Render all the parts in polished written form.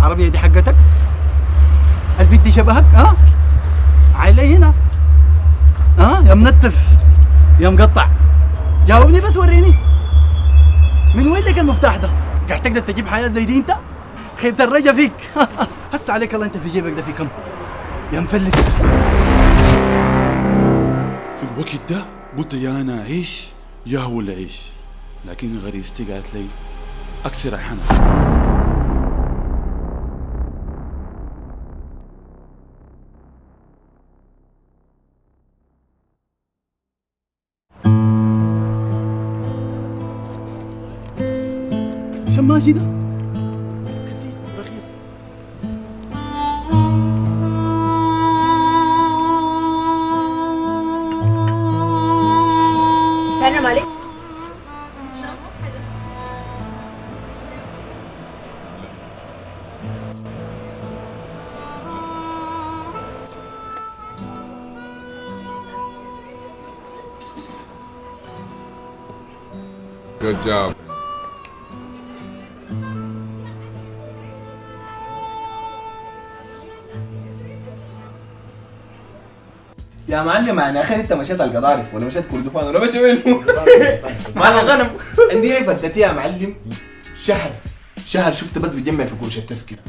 العربية دي حقتك؟ البيت دي شبهك؟ ها؟ علي هنا. ها؟ يا منتف يا مقطع، جاوبني بس وريني من وين لك المفتاح ده؟ قاعد تقدر تجيب حياة زي دي انت؟ خيبة الرجا فيك. هسه عليك الله، انت في جيبك ده في كم؟ يا مفلس. في الوقت ده قلت يا انا اعيش يا هو اللي اعيش، لكن غريزتي قالت لي اكسر ريحانه. شماشي ده خسيس رخيص. سلام عليكم. Good job. يا معلم يعني اخي انت مشيت القضارف ولا مشيت كردفان ولا مشي وين؟ مع الغنم عندي هيك بدتي يا معلم شهر شفت بس بتجمع في قروش التذكره.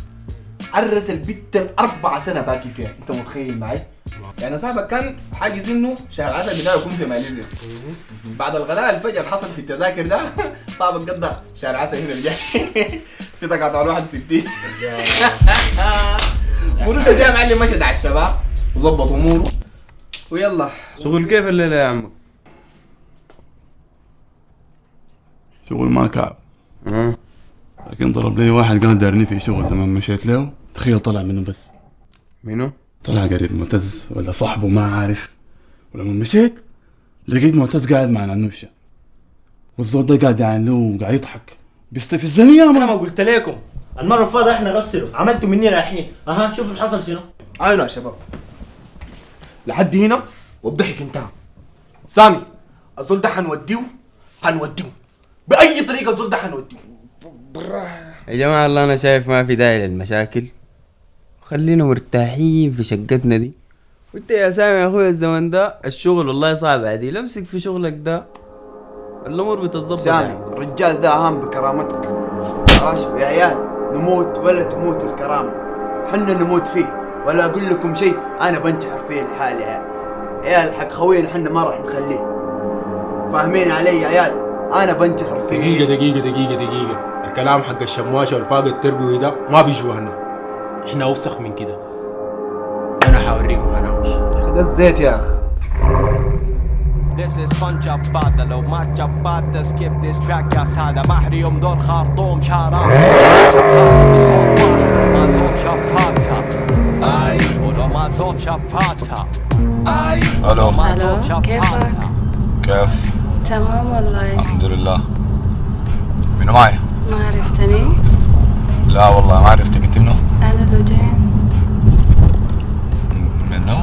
عرس البت ال4 سنة باكي فيها، انت متخيل معي؟ يعني صاحبك كان حاجز انه شهر العسل بتاعه يكون في ماليزيا. بعد الغلاء الفجر اللي حصل في التذاكر ده صاحبك قضى شهر عسل هنا اللي جاي في تقاطع 61. قروشه دي يا معلم مشت على الشباب وظبط اموره ويلا. شغل كيف الليلة يا عمك؟ شغل ما كعب، لكن ضرب لي واحد قال دارني في شغل. لما مشيت له تخيل طلع منه بس. منو؟ طلع قريب معتز ولا صاحبه ما عارف. ولما مشيت لقيت معتز قاعد مع النوشة والزول ده قاعد يعين له وقاعد يضحك بيستفزني يا انا ما مان. قلت لكم المره الفاضيه احنا غسلوا عملتوا مني رايحين. اها شوفوا اللي حصل شنو. عينوا يا شباب لحد هنا والضحك انتهى. سامي الزول ده حنوديه باي طريقه. الزول ده حنوديه يا جماعة الله أنا شايف ما في داعي للمشاكل، خلينا مرتاحين في شقتنا دي. وانت يا سامي يا أخوي الزمن ده الشغل والله صعب عديل، امسك في شغلك ده الأمور بتتظبط. سامي الرجال ده أهم بكرامتك. خلاص يا عيال، نموت ولا تموت الكرامة، حنا نموت فيه. ولا أقول لكم شيء، أنا بنتحر فيه لحالي يا عيال. حق خوينا حنا ما راح نخليه، فاهمين علي يا عيال؟ أنا بنتحر فيه. دقيقة الكلام حق الشماشة والفاق التربوي ده ما بيشبهنا، احنا أوسخ من كده. أنا حوريكم أنا وش ده الزيت يا أخ. This is SpongeBob فاضة لو ما جاب فاضة skip this track يا سادة. بحري يوم دور خرطوم شارع بصوت واحد ما زود شفاتها ولو ما زود شفاتها. الو الو كيفك؟ كيف؟ تمام والله الحمد لله. منو معي؟ ما عرفتني؟ لا والله ما عرفتك. انت منو؟ أنا لوجين. منو؟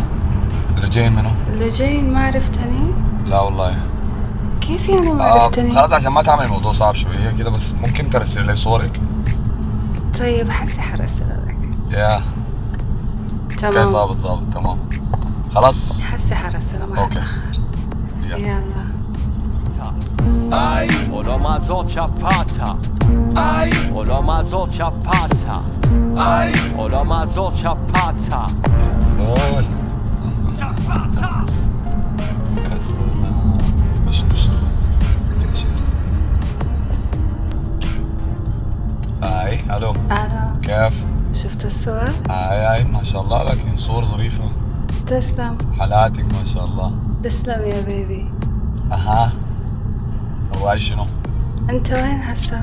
لجين منو؟ لوجين ما عرفتني؟ لا والله. كيف يعني ما عرفتني؟ خلاص عشان ما تعمل الموضوع صعب شوية كده، بس ممكن ترسل لي صورك. طيب حسي حرسل لك. يا تمام اوكي ظابط تمام خلاص. حسي حرسل ما اوكي أتأخر. يلا ولو ما زود شفاتها ولو ما زود شفاتها ولو ما زود شفاتها زول شفاتها. يا سلام. مش الو كيف؟ شفت الصور؟ اي ما شاء الله، لكن صور ظريفة. تسلم. حالاتك ما شاء الله. تسلم يا بيبي. اها هو شنو؟ انت وين هسه؟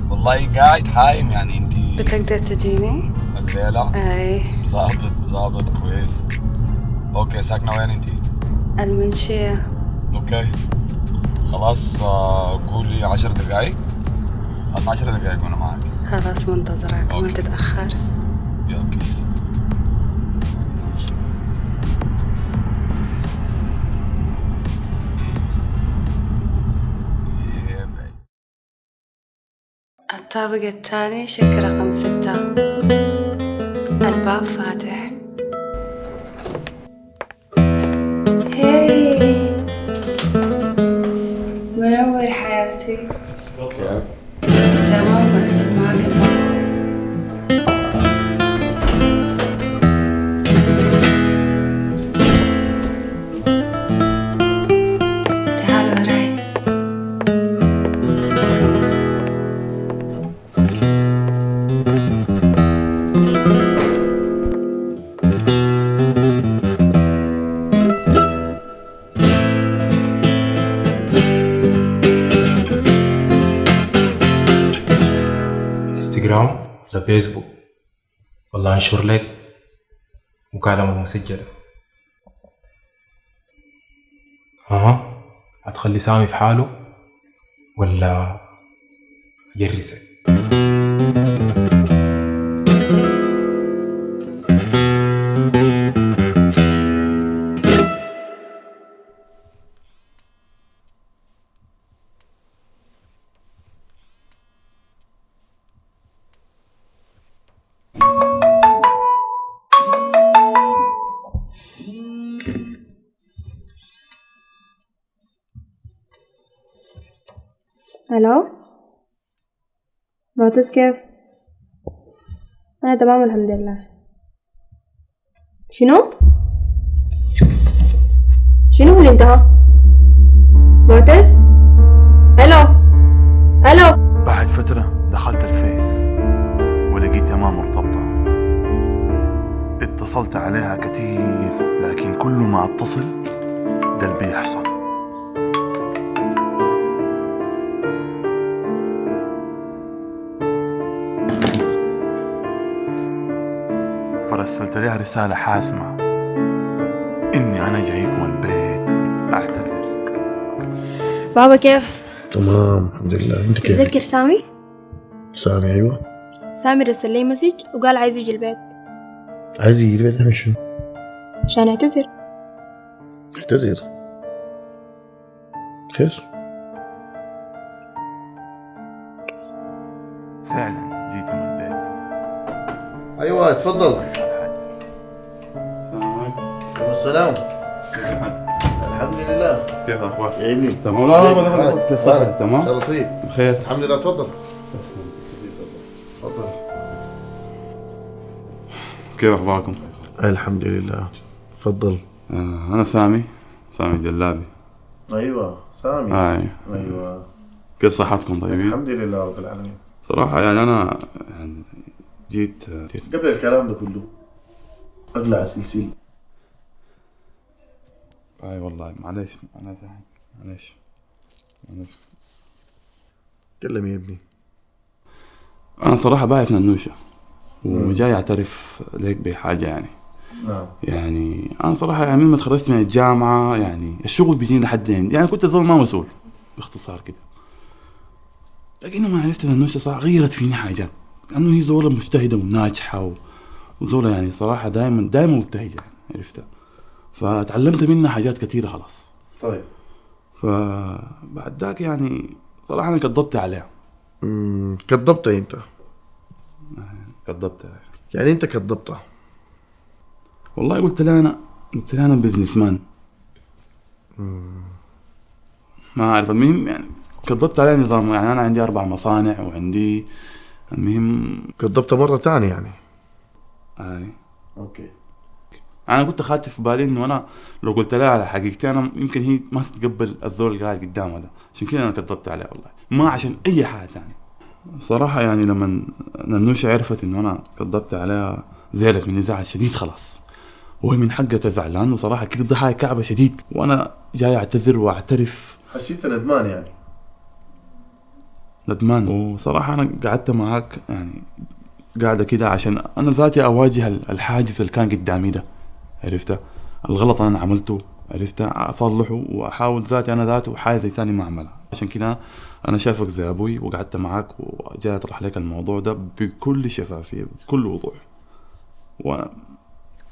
والله قاعد حايم. يعني انتي بتقدر تجيني؟ الليلة؟ اي ظابط كويس. اوكي ساكنة وين انتي؟ المنشية. اوكي خلاص. قولي 10 دقايق. بس 10 دقايق وانا معك. خلاص منتظرك ما تتأخر. يلا كيس. الطابق الثاني شق رقم 6. الباب فاتح. هاي منور حياتي. تمام أقفل معك الباب. تعال وراي. انستغرام ولا فيسبوك ولا انشر لك مكالمة مسجلة؟ هتخلي سامي في حاله ولا اجرسك؟ الو معتز كيف؟ انا تمام الحمد لله. شنو اللي انتهى؟ معتز؟ الو بعد فترة دخلت الفيس ولقيت يمان مرتبطة. اتصلت عليها كتير لكن كل ما اتصل ده اللي بيحصل. فرسلت لها رسالة حاسمة إني أنا جايكم البيت أعتذر. بابا كيف؟ تمام الحمد لله. انت كيف؟ تذكر سامي؟ سامي ايوه. سامي رسل لي مسج وقال عايز يجي البيت. عايز يجي البيت اعمل شنو؟ عشان اعتذر. اعتذر؟ خير؟ فعلا جيت من البيت. ايوه تفضل. السلام. الحمد لله. كيف اخبارك؟ يا ابني تمام. لا كيف صحتك؟ تمام لطيف بخير الحمد لله. تفضل تفضل. كيف اخباركم؟ الحمد لله. تفضل. انا سامي الجلابي. ايوه سامي. ايوه. كيف صحتكم طيبين؟ الحمد لله رب العالمين. صراحة يعني انا يعني جيت قبل الكلام ده كله اقلع سلسلة. اي والله معليش. تكلم يا ابني. انا صراحة باعت ننوشة وجاي اعترف ليك بحاجة يعني. نعم. يعني انا صراحة يعني لما تخرجت من الجامعة يعني الشغل بيجيني لحد عندي، يعني كنت زول ما مسؤول باختصار كده. لكن لما عرفت ننوشة صراحة غيرت فيني حاجات، لانه هي زولة مجتهدة وناجحة وزولة يعني صراحة دائما مبتهجة يعني عرفتها، فتعلمت منها حاجات كثيرة خلاص. طيب. فبعد ذاك يعني صراحة أنا كذبت عليها. كذبتها أنت؟ كذبتها يعني أنت كذبتها؟ والله قلت لها أنا بزنس مان. ما أعرف، المهم يعني كذبت عليها نظام، يعني أنا عندي 4 مصانع وعندي المهم. كذبتها مرة تانية يعني؟ أوكي. انا كنت خاطر في بالي انه انا لو قلت لها على حقيقتي انا يمكن هي ما تتقبل الزول اللي قاعد قدامها ده، عشان كده انا كذبت عليها والله، ما عشان اي حاجه ثانيه. صراحه يعني لما ننوشة عرفت انه انا كذبت عليها زعلت مني زعل شديد خلاص، وهي من حقها تزعل لانه صراحه كده ضحايا كعبه شديد، وانا جاي اعتذر واعترف. حسيت ندمان يعني؟ ندمان. وصراحه انا قعدت معاك يعني قاعده كده عشان انا ذاتي اواجه الحاجز اللي كان قدامي ده، عرفت الغلط انا عملته، عرفت اصلحه واحاول ذاتي انا ذاته حاجه زي تاني ما اعملها. عشان كده انا شايفك زي ابوي وقعدت معاك وجاي اطرح لك الموضوع ده بكل شفافيه بكل وضوح،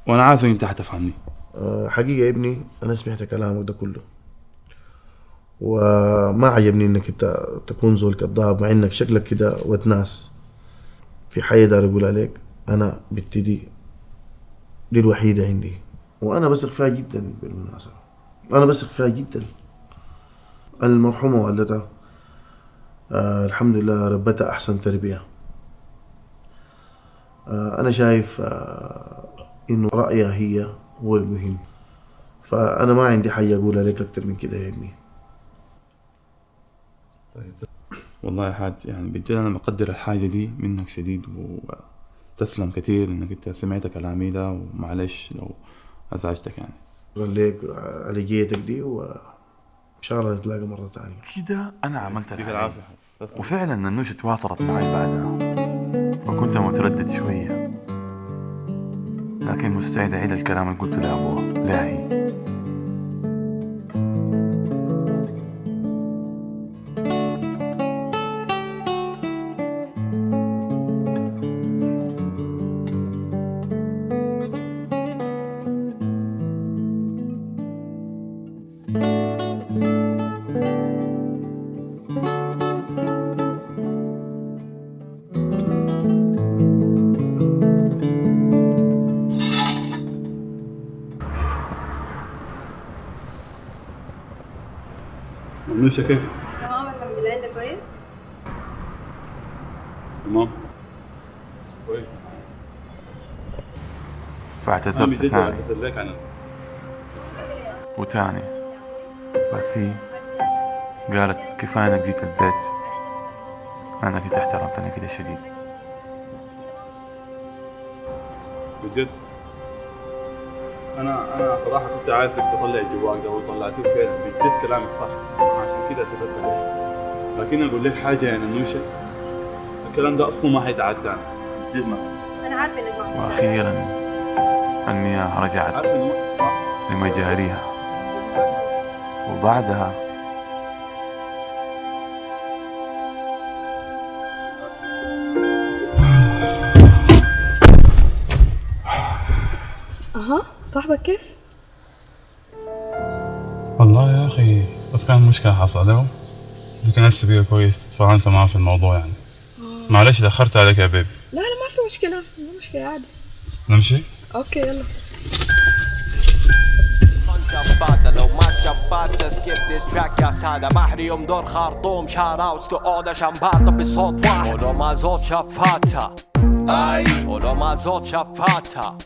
وانا عارف ان انت هتفهمني. حقيقه يا ابني انا سمعت كلامك ده كله وما عجبني انك انت تكون زول كذاب مع انك شكلك كده ودناس. في حاجة دار اقول عليك، انا بنتي دي الوحيدة عندي، وانا بثق فيها جدا. بالمناسبة انا بثق فيها جدا. المرحومة والدتها الحمد لله ربتها احسن تربية. انا شايف انه رأيها هي هو المهم، فانا ما عندي حاجة اقولها لك اكتر من كده يا ابني. والله يا حاج يعني بجد انا بقدر الحاجه دي منك شديد، وتسلم كتير انك انت سمعت كلامي ده، ومعلش لو ازعجتك يعني. ليك على جيتك دي، وان شاء الله نتلاقى مره ثانيه. كده انا عملت العافيه، وفعلا النوشة تواصلت معي بعدها، وكنت متردد شويه، لكن مستعد اعيد الكلام اللي قلته لابوها لاهي. منوشة كيف؟ تمام الحمد لله. انت كويس؟ تمام كويس. فاعتذرت ثاني وتاني، بس هي قالت كفاية انك جيت البيت، لانك انت احترمتني كده شديد. بجد انا صراحه كنت عايزك تطلع الجوال ده، وطلعتيه فعلا. بجد كلامك صح، عشان كده اعتذرت عليك. لكن اقول لك حاجه يا ننوشه، الكلام ده اصلا ما حيتعاد تاني. بجد ما انا عارفه انك ما واخيرا المياه رجعت لمجاريها، وبعدها صاحبك كيف؟ والله يا اخي بس كان مشكله حصلت له، لكن هسه بقى كويس، تفاهمت معاه في الموضوع يعني. معلش تاخرت عليك يا بيبي. لا ما في مشكله، مو مشكله عادي. نمشي؟ اوكي يلا. لو ما جبات سكيب ديس تراك يا سادة بحري يوم دور خرطوم شاراوتس تو اودا شمباتا بصوت واحد، ولو ما زود شفاتها اي، ولو ما زود شفاتها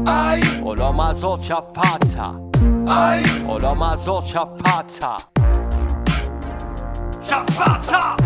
اي، ولو ما زود شفاتها اي، ولو ما زود شفاتها شفاتها